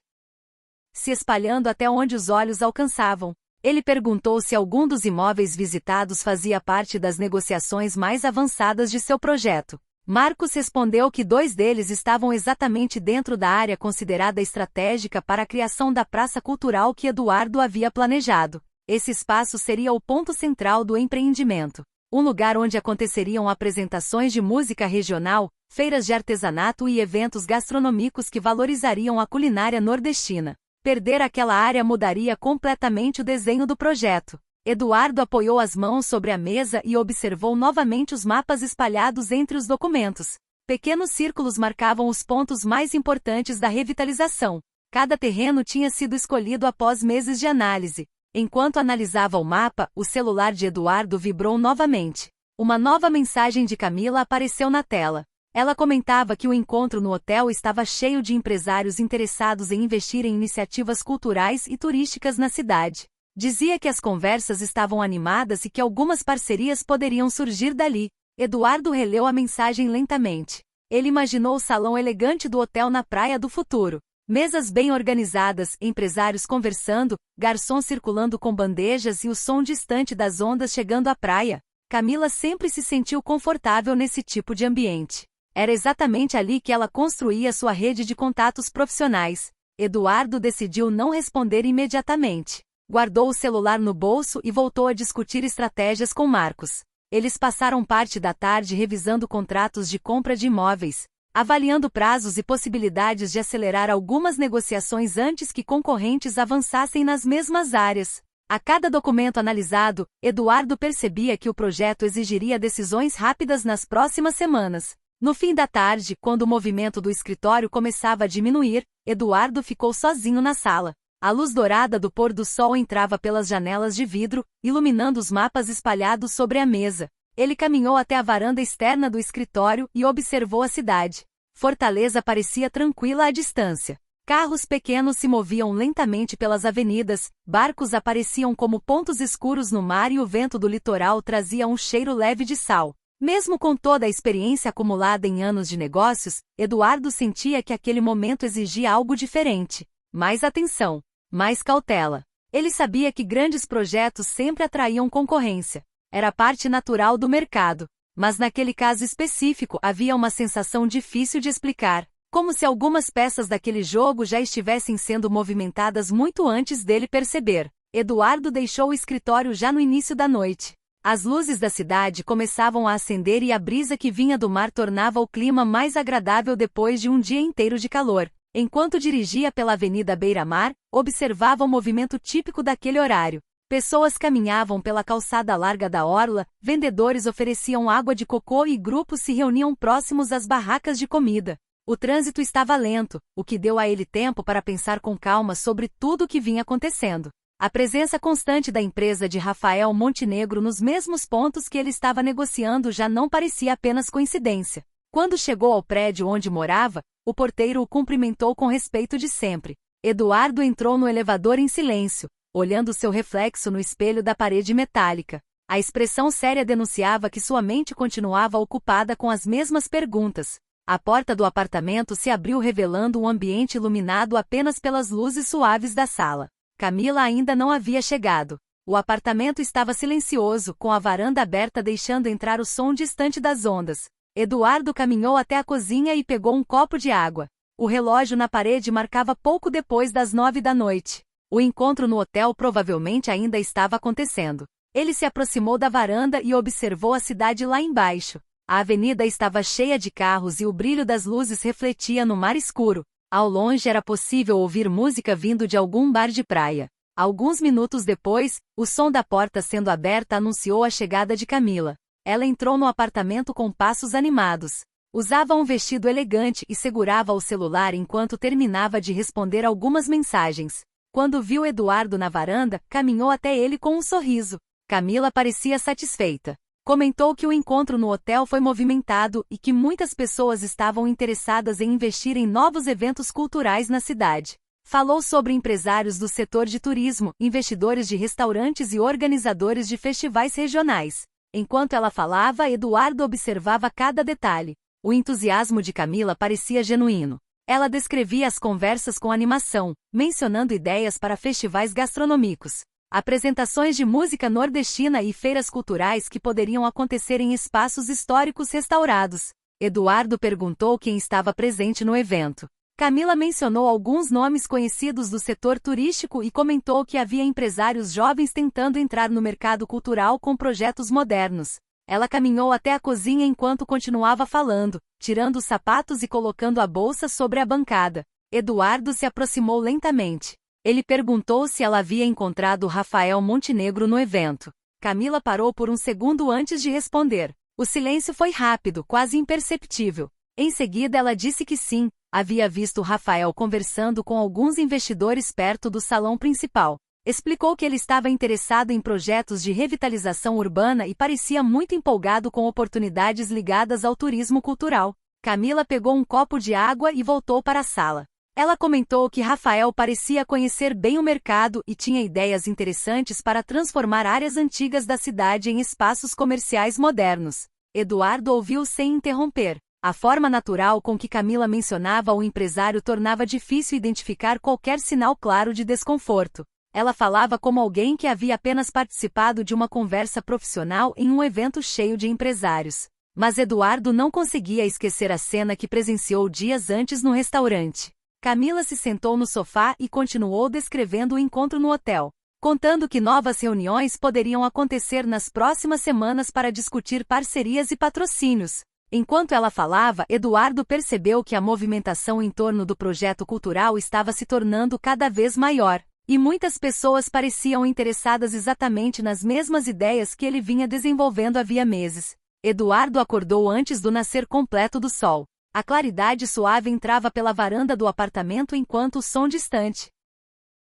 Se espalhando até onde os olhos alcançavam. Ele perguntou se algum dos imóveis visitados fazia parte das negociações mais avançadas de seu projeto. Marcos respondeu que 2 deles estavam exatamente dentro da área considerada estratégica para a criação da praça cultural que Eduardo havia planejado. Esse espaço seria o ponto central do empreendimento. Um lugar onde aconteceriam apresentações de música regional, feiras de artesanato e eventos gastronômicos que valorizariam a culinária nordestina. Perder aquela área mudaria completamente o desenho do projeto. Eduardo apoiou as mãos sobre a mesa e observou novamente os mapas espalhados entre os documentos. Pequenos círculos marcavam os pontos mais importantes da revitalização. Cada terreno tinha sido escolhido após meses de análise. Enquanto analisava o mapa, o celular de Eduardo vibrou novamente. Uma nova mensagem de Camila apareceu na tela. Ela comentava que o encontro no hotel estava cheio de empresários interessados em investir em iniciativas culturais e turísticas na cidade. Dizia que as conversas estavam animadas e que algumas parcerias poderiam surgir dali. Eduardo releu a mensagem lentamente. Ele imaginou o salão elegante do hotel na Praia do Futuro. Mesas bem organizadas, empresários conversando, garçons circulando com bandejas e o som distante das ondas chegando à praia. Camila sempre se sentiu confortável nesse tipo de ambiente. Era exatamente ali que ela construía sua rede de contatos profissionais. Eduardo decidiu não responder imediatamente. Guardou o celular no bolso e voltou a discutir estratégias com Marcos. Eles passaram parte da tarde revisando contratos de compra de imóveis, avaliando prazos e possibilidades de acelerar algumas negociações antes que concorrentes avançassem nas mesmas áreas. A cada documento analisado, Eduardo percebia que o projeto exigiria decisões rápidas nas próximas semanas. No fim da tarde, quando o movimento do escritório começava a diminuir, Eduardo ficou sozinho na sala. A luz dourada do pôr do sol entrava pelas janelas de vidro, iluminando os mapas espalhados sobre a mesa. Ele caminhou até a varanda externa do escritório e observou a cidade. Fortaleza parecia tranquila à distância. Carros pequenos se moviam lentamente pelas avenidas, barcos apareciam como pontos escuros no mar e o vento do litoral trazia um cheiro leve de sal. Mesmo com toda a experiência acumulada em anos de negócios, Eduardo sentia que aquele momento exigia algo diferente. Mais atenção, mais cautela. Ele sabia que grandes projetos sempre atraíam concorrência. Era parte natural do mercado. Mas naquele caso específico havia uma sensação difícil de explicar. Como se algumas peças daquele jogo já estivessem sendo movimentadas muito antes dele perceber. Eduardo deixou o escritório já no início da noite. As luzes da cidade começavam a acender e a brisa que vinha do mar tornava o clima mais agradável depois de um dia inteiro de calor. Enquanto dirigia pela Avenida Beira-Mar, observava o movimento típico daquele horário. Pessoas caminhavam pela calçada larga da orla, vendedores ofereciam água de cocô e grupos se reuniam próximos às barracas de comida. O trânsito estava lento, o que deu a ele tempo para pensar com calma sobre tudo o que vinha acontecendo. A presença constante da empresa de Rafael Montenegro nos mesmos pontos que ele estava negociando já não parecia apenas coincidência. Quando chegou ao prédio onde morava, o porteiro o cumprimentou com respeito de sempre. Eduardo entrou no elevador em silêncio, olhando seu reflexo no espelho da parede metálica. A expressão séria denunciava que sua mente continuava ocupada com as mesmas perguntas. A porta do apartamento se abriu revelando um ambiente iluminado apenas pelas luzes suaves da sala. Camila ainda não havia chegado. O apartamento estava silencioso, com a varanda aberta deixando entrar o som distante das ondas. Eduardo caminhou até a cozinha e pegou um copo de água. O relógio na parede marcava pouco depois das 9 da noite. O encontro no hotel provavelmente ainda estava acontecendo. Ele se aproximou da varanda e observou a cidade lá embaixo. A avenida estava cheia de carros e o brilho das luzes refletia no mar escuro. Ao longe era possível ouvir música vindo de algum bar de praia. Alguns minutos depois, o som da porta sendo aberta anunciou a chegada de Camila. Ela entrou no apartamento com passos animados. Usava um vestido elegante e segurava o celular enquanto terminava de responder algumas mensagens. Quando viu Eduardo na varanda, caminhou até ele com um sorriso. Camila parecia satisfeita. Comentou que o encontro no hotel foi movimentado e que muitas pessoas estavam interessadas em investir em novos eventos culturais na cidade. Falou sobre empresários do setor de turismo, investidores de restaurantes e organizadores de festivais regionais. Enquanto ela falava, Eduardo observava cada detalhe. O entusiasmo de Camila parecia genuíno. Ela descrevia as conversas com animação, mencionando ideias para festivais gastronômicos, apresentações de música nordestina e feiras culturais que poderiam acontecer em espaços históricos restaurados. Eduardo perguntou quem estava presente no evento. Camila mencionou alguns nomes conhecidos do setor turístico e comentou que havia empresários jovens tentando entrar no mercado cultural com projetos modernos. Ela caminhou até a cozinha enquanto continuava falando, tirando os sapatos e colocando a bolsa sobre a bancada. Eduardo se aproximou lentamente. Ele perguntou se ela havia encontrado Rafael Montenegro no evento. Camila parou por um segundo antes de responder. O silêncio foi rápido, quase imperceptível. Em seguida ela disse que sim, havia visto Rafael conversando com alguns investidores perto do salão principal. Explicou que ele estava interessado em projetos de revitalização urbana e parecia muito empolgado com oportunidades ligadas ao turismo cultural. Camila pegou um copo de água e voltou para a sala. Ela comentou que Rafael parecia conhecer bem o mercado e tinha ideias interessantes para transformar áreas antigas da cidade em espaços comerciais modernos. Eduardo ouviu sem interromper. A forma natural com que Camila mencionava o empresário tornava difícil identificar qualquer sinal claro de desconforto. Ela falava como alguém que havia apenas participado de uma conversa profissional em um evento cheio de empresários. Mas Eduardo não conseguia esquecer a cena que presenciou dias antes no restaurante. Camila se sentou no sofá e continuou descrevendo o encontro no hotel, contando que novas reuniões poderiam acontecer nas próximas semanas para discutir parcerias e patrocínios. Enquanto ela falava, Eduardo percebeu que a movimentação em torno do projeto cultural estava se tornando cada vez maior. E muitas pessoas pareciam interessadas exatamente nas mesmas ideias que ele vinha desenvolvendo havia meses. Eduardo acordou antes do nascer completo do sol. A claridade suave entrava pela varanda do apartamento enquanto o som distante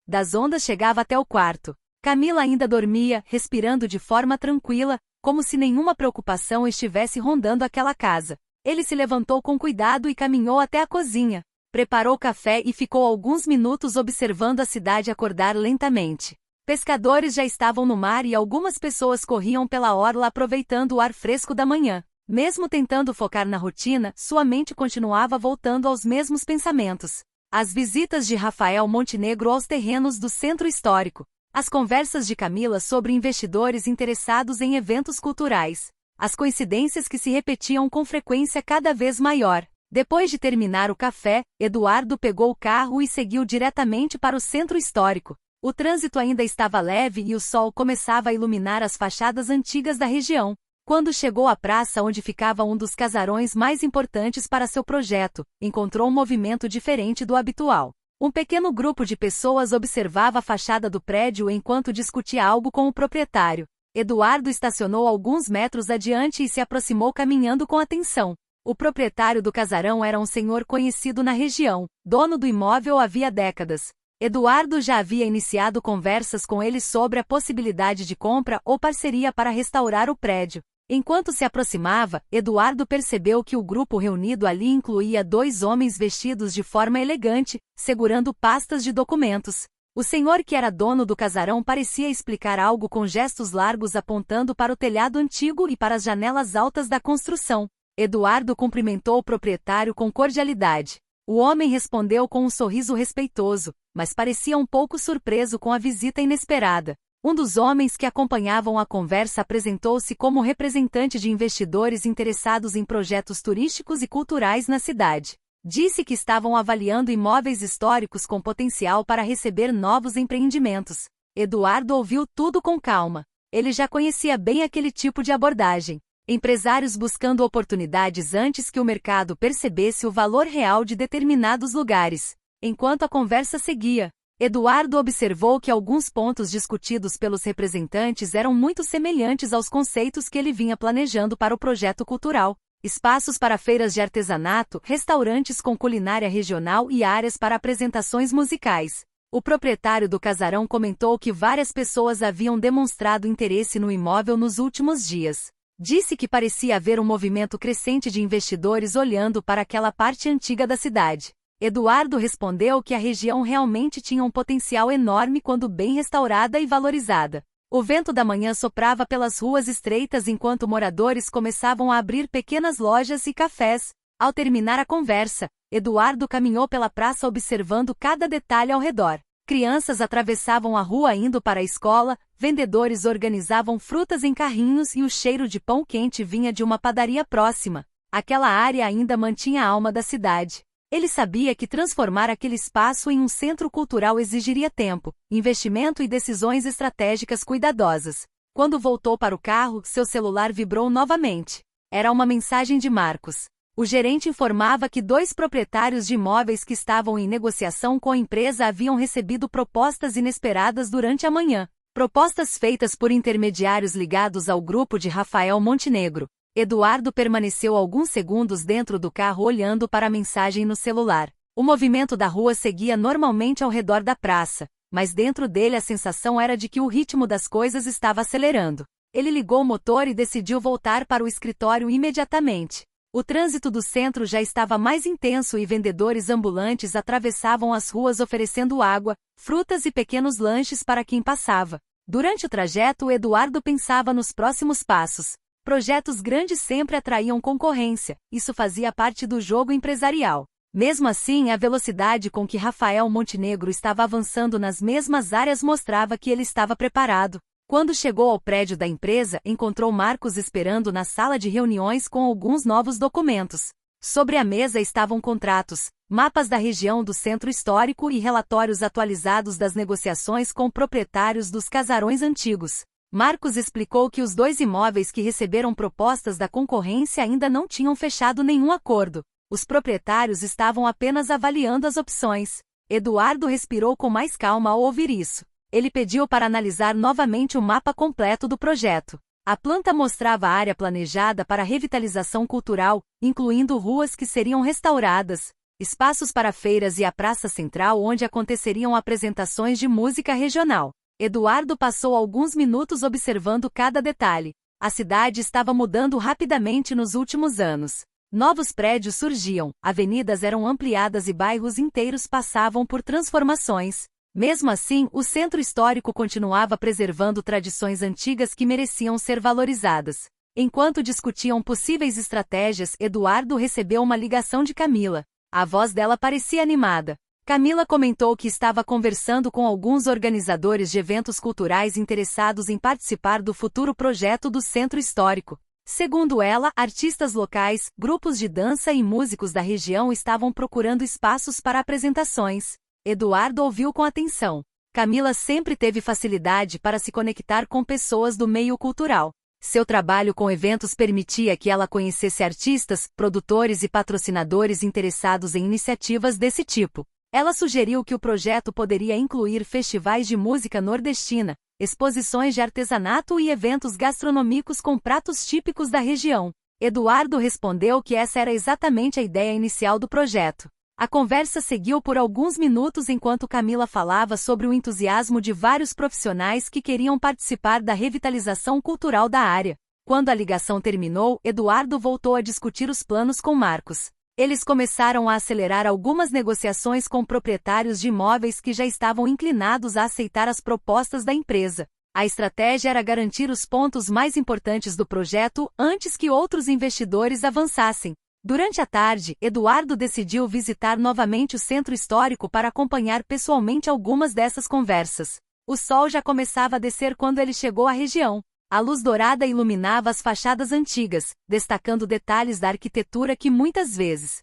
das ondas chegava até o quarto. Camila ainda dormia, respirando de forma tranquila, como se nenhuma preocupação estivesse rondando aquela casa. Ele se levantou com cuidado e caminhou até a cozinha. Preparou café e ficou alguns minutos observando a cidade acordar lentamente. Pescadores já estavam no mar e algumas pessoas corriam pela orla aproveitando o ar fresco da manhã. Mesmo tentando focar na rotina, sua mente continuava voltando aos mesmos pensamentos. As visitas de Rafael Montenegro aos terrenos do Centro Histórico. As conversas de Camila sobre investidores interessados em eventos culturais. As coincidências que se repetiam com frequência cada vez maior. Depois de terminar o café, Eduardo pegou o carro e seguiu diretamente para o Centro Histórico. O trânsito ainda estava leve e o sol começava a iluminar as fachadas antigas da região. Quando chegou à praça onde ficava um dos casarões mais importantes para seu projeto, encontrou um movimento diferente do habitual. Um pequeno grupo de pessoas observava a fachada do prédio enquanto discutia algo com o proprietário. Eduardo estacionou alguns metros adiante e se aproximou caminhando com atenção. O proprietário do casarão era um senhor conhecido na região, dono do imóvel havia décadas. Eduardo já havia iniciado conversas com ele sobre a possibilidade de compra ou parceria para restaurar o prédio. Enquanto se aproximava, Eduardo percebeu que o grupo reunido ali incluía 2 homens vestidos de forma elegante, segurando pastas de documentos. O senhor que era dono do casarão parecia explicar algo com gestos largos apontando para o telhado antigo e para as janelas altas da construção. Eduardo cumprimentou o proprietário com cordialidade. O homem respondeu com um sorriso respeitoso, mas parecia um pouco surpreso com a visita inesperada. Um dos homens que acompanhavam a conversa apresentou-se como representante de investidores interessados em projetos turísticos e culturais na cidade. Disse que estavam avaliando imóveis históricos com potencial para receber novos empreendimentos. Eduardo ouviu tudo com calma. Ele já conhecia bem aquele tipo de abordagem. Empresários buscando oportunidades antes que o mercado percebesse o valor real de determinados lugares. Enquanto a conversa seguia, Eduardo observou que alguns pontos discutidos pelos representantes eram muito semelhantes aos conceitos que ele vinha planejando para o projeto cultural. Espaços para feiras de artesanato, restaurantes com culinária regional e áreas para apresentações musicais. O proprietário do casarão comentou que várias pessoas haviam demonstrado interesse no imóvel nos últimos dias. Disse que parecia haver um movimento crescente de investidores olhando para aquela parte antiga da cidade. Eduardo respondeu que a região realmente tinha um potencial enorme quando bem restaurada e valorizada. O vento da manhã soprava pelas ruas estreitas enquanto moradores começavam a abrir pequenas lojas e cafés. Ao terminar a conversa, Eduardo caminhou pela praça observando cada detalhe ao redor. Crianças atravessavam a rua indo para a escola, vendedores organizavam frutas em carrinhos e o cheiro de pão quente vinha de uma padaria próxima. Aquela área ainda mantinha a alma da cidade. Ele sabia que transformar aquele espaço em um centro cultural exigiria tempo, investimento e decisões estratégicas cuidadosas. Quando voltou para o carro, seu celular vibrou novamente. Era uma mensagem de Marcos. O gerente informava que 2 proprietários de imóveis que estavam em negociação com a empresa haviam recebido propostas inesperadas durante a manhã. Propostas feitas por intermediários ligados ao grupo de Rafael Montenegro. Eduardo permaneceu alguns segundos dentro do carro olhando para a mensagem no celular. O movimento da rua seguia normalmente ao redor da praça, mas dentro dele a sensação era de que o ritmo das coisas estava acelerando. Ele ligou o motor e decidiu voltar para o escritório imediatamente. O trânsito do centro já estava mais intenso e vendedores ambulantes atravessavam as ruas oferecendo água, frutas e pequenos lanches para quem passava. Durante o trajeto, Eduardo pensava nos próximos passos. Projetos grandes sempre atraíam concorrência, isso fazia parte do jogo empresarial. Mesmo assim, a velocidade com que Rafael Montenegro estava avançando nas mesmas áreas mostrava que ele estava preparado. Quando chegou ao prédio da empresa, encontrou Marcos esperando na sala de reuniões com alguns novos documentos. Sobre a mesa estavam contratos, mapas da região do Centro Histórico e relatórios atualizados das negociações com proprietários dos casarões antigos. Marcos explicou que os 2 imóveis que receberam propostas da concorrência ainda não tinham fechado nenhum acordo. Os proprietários estavam apenas avaliando as opções. Eduardo respirou com mais calma ao ouvir isso. Ele pediu para analisar novamente o mapa completo do projeto. A planta mostrava a área planejada para revitalização cultural, incluindo ruas que seriam restauradas, espaços para feiras e a praça central onde aconteceriam apresentações de música regional. Eduardo passou alguns minutos observando cada detalhe. A cidade estava mudando rapidamente nos últimos anos. Novos prédios surgiam, avenidas eram ampliadas e bairros inteiros passavam por transformações. Mesmo assim, o centro histórico continuava preservando tradições antigas que mereciam ser valorizadas. Enquanto discutiam possíveis estratégias, Eduardo recebeu uma ligação de Camila. A voz dela parecia animada. Camila comentou que estava conversando com alguns organizadores de eventos culturais interessados em participar do futuro projeto do centro histórico. Segundo ela, artistas locais, grupos de dança e músicos da região estavam procurando espaços para apresentações. Eduardo ouviu com atenção. Camila sempre teve facilidade para se conectar com pessoas do meio cultural. Seu trabalho com eventos permitia que ela conhecesse artistas, produtores e patrocinadores interessados em iniciativas desse tipo. Ela sugeriu que o projeto poderia incluir festivais de música nordestina, exposições de artesanato e eventos gastronômicos com pratos típicos da região. Eduardo respondeu que essa era exatamente a ideia inicial do projeto. A conversa seguiu por alguns minutos enquanto Camila falava sobre o entusiasmo de vários profissionais que queriam participar da revitalização cultural da área. Quando a ligação terminou, Eduardo voltou a discutir os planos com Marcos. Eles começaram a acelerar algumas negociações com proprietários de imóveis que já estavam inclinados a aceitar as propostas da empresa. A estratégia era garantir os pontos mais importantes do projeto antes que outros investidores avançassem. Durante a tarde, Eduardo decidiu visitar novamente o centro histórico para acompanhar pessoalmente algumas dessas conversas. O sol já começava a descer quando ele chegou à região. A luz dourada iluminava as fachadas antigas, destacando detalhes da arquitetura que muitas vezes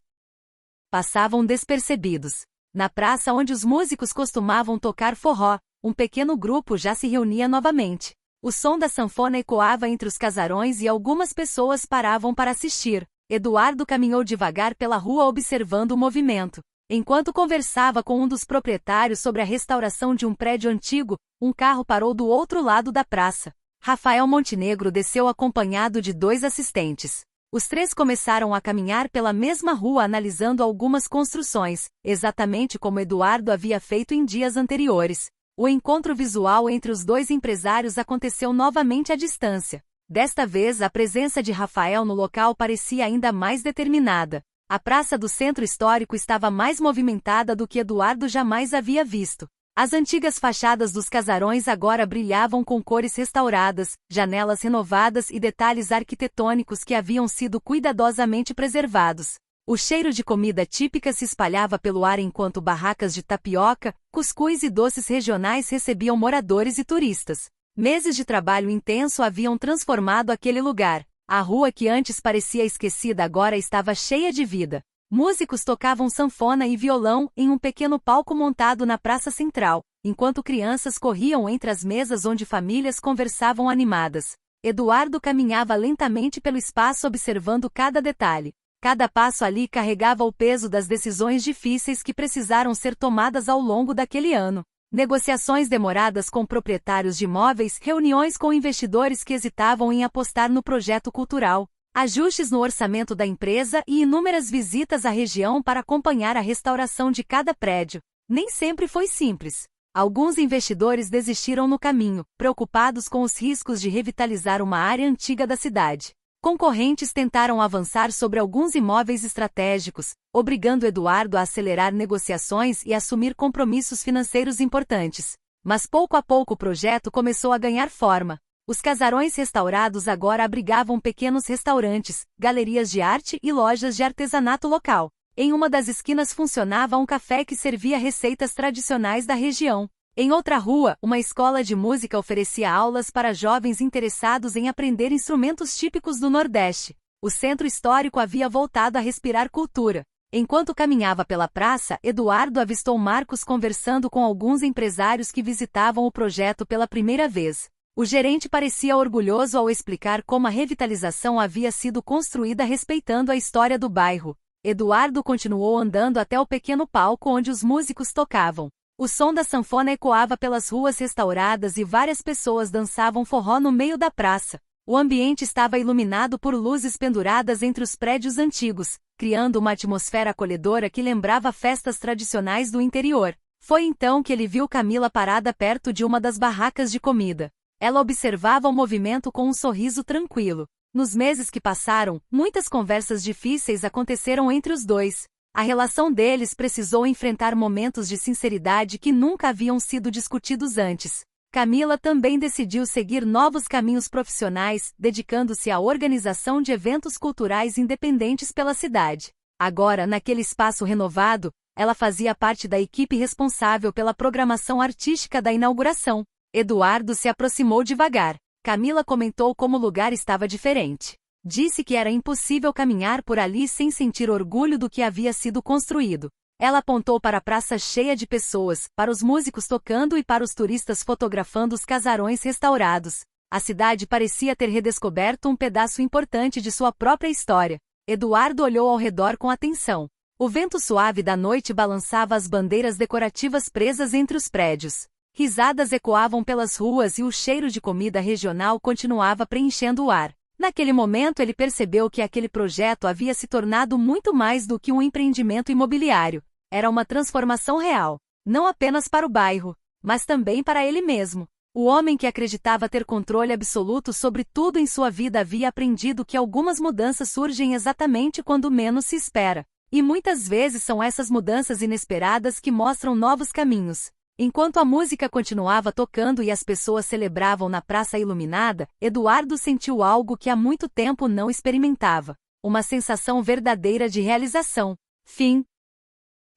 passavam despercebidos. Na praça onde os músicos costumavam tocar forró, um pequeno grupo já se reunia novamente. O som da sanfona ecoava entre os casarões e algumas pessoas paravam para assistir. Eduardo caminhou devagar pela rua observando o movimento. Enquanto conversava com um dos proprietários sobre a restauração de um prédio antigo, um carro parou do outro lado da praça. Rafael Montenegro desceu acompanhado de 2 assistentes. Os 3 começaram a caminhar pela mesma rua analisando algumas construções, exatamente como Eduardo havia feito em dias anteriores. O encontro visual entre os 2 empresários aconteceu novamente à distância. Desta vez, a presença de Rafael no local parecia ainda mais determinada. A praça do centro histórico estava mais movimentada do que Eduardo jamais havia visto. As antigas fachadas dos casarões agora brilhavam com cores restauradas, janelas renovadas e detalhes arquitetônicos que haviam sido cuidadosamente preservados. O cheiro de comida típica se espalhava pelo ar enquanto barracas de tapioca, cuscuz e doces regionais recebiam moradores e turistas. Meses de trabalho intenso haviam transformado aquele lugar. A rua que antes parecia esquecida agora estava cheia de vida. Músicos tocavam sanfona e violão em um pequeno palco montado na praça central, enquanto crianças corriam entre as mesas onde famílias conversavam animadas. Eduardo caminhava lentamente pelo espaço observando cada detalhe. Cada passo ali carregava o peso das decisões difíceis que precisaram ser tomadas ao longo daquele ano. Negociações demoradas com proprietários de imóveis, reuniões com investidores que hesitavam em apostar no projeto cultural, ajustes no orçamento da empresa e inúmeras visitas à região para acompanhar a restauração de cada prédio. Nem sempre foi simples. Alguns investidores desistiram no caminho, preocupados com os riscos de revitalizar uma área antiga da cidade. Concorrentes tentaram avançar sobre alguns imóveis estratégicos, obrigando Eduardo a acelerar negociações e assumir compromissos financeiros importantes. Mas pouco a pouco o projeto começou a ganhar forma. Os casarões restaurados agora abrigavam pequenos restaurantes, galerias de arte e lojas de artesanato local. Em uma das esquinas funcionava um café que servia receitas tradicionais da região. Em outra rua, uma escola de música oferecia aulas para jovens interessados em aprender instrumentos típicos do Nordeste. O centro histórico havia voltado a respirar cultura. Enquanto caminhava pela praça, Eduardo avistou Marcos conversando com alguns empresários que visitavam o projeto pela primeira vez. O gerente parecia orgulhoso ao explicar como a revitalização havia sido construída respeitando a história do bairro. Eduardo continuou andando até o pequeno palco onde os músicos tocavam. O som da sanfona ecoava pelas ruas restauradas e várias pessoas dançavam forró no meio da praça. O ambiente estava iluminado por luzes penduradas entre os prédios antigos, criando uma atmosfera acolhedora que lembrava festas tradicionais do interior. Foi então que ele viu Camila parada perto de uma das barracas de comida. Ela observava o movimento com um sorriso tranquilo. Nos meses que passaram, muitas conversas difíceis aconteceram entre os dois. A relação deles precisou enfrentar momentos de sinceridade que nunca haviam sido discutidos antes. Camila também decidiu seguir novos caminhos profissionais, dedicando-se à organização de eventos culturais independentes pela cidade. Agora, naquele espaço renovado, ela fazia parte da equipe responsável pela programação artística da inauguração. Eduardo se aproximou devagar. Camila comentou como o lugar estava diferente. Disse que era impossível caminhar por ali sem sentir orgulho do que havia sido construído. Ela apontou para a praça cheia de pessoas, para os músicos tocando e para os turistas fotografando os casarões restaurados. A cidade parecia ter redescoberto um pedaço importante de sua própria história. Eduardo olhou ao redor com atenção. O vento suave da noite balançava as bandeiras decorativas presas entre os prédios. Risadas ecoavam pelas ruas e o cheiro de comida regional continuava preenchendo o ar. Naquele momento ele percebeu que aquele projeto havia se tornado muito mais do que um empreendimento imobiliário. Era uma transformação real, não apenas para o bairro, mas também para ele mesmo. O homem que acreditava ter controle absoluto sobre tudo em sua vida havia aprendido que algumas mudanças surgem exatamente quando menos se espera. E muitas vezes são essas mudanças inesperadas que mostram novos caminhos. Enquanto a música continuava tocando e as pessoas celebravam na praça iluminada, Eduardo sentiu algo que há muito tempo não experimentava. Uma sensação verdadeira de realização. Fim.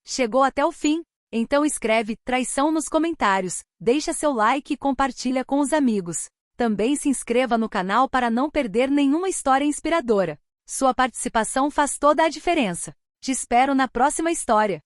Chegou até o fim? Então escreve traição nos comentários, deixa seu like e compartilha com os amigos. Também se inscreva no canal para não perder nenhuma história inspiradora. Sua participação faz toda a diferença. Te espero na próxima história.